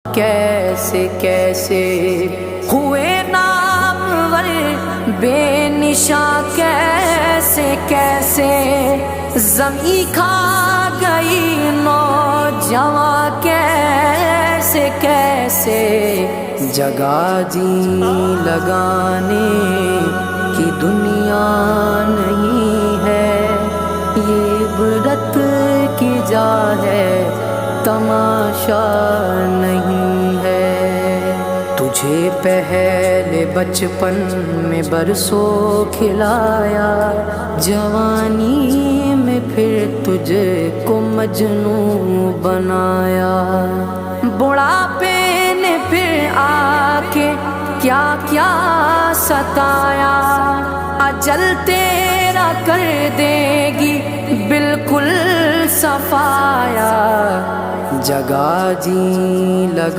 کیسے کیسے ہوئے نامور بے نشاں، کیسے کیسے زمیں کھا گئی نوجواں، کیسے کیسے جگہ جی لگانے کی دنیا نہیں ہے، یہ عبرت کی جا ہے تماشا نہیں ہے۔ تجھے پہلے بچپن میں برسوں کھلایا، جوانی میں پھر تجھ کو مجنوں بنایا، بڑھاپے نے پھر آ کے کیا کیا ستایا، اجل تیرا کر دے گی بالکل صفایا، جگہ جی لگا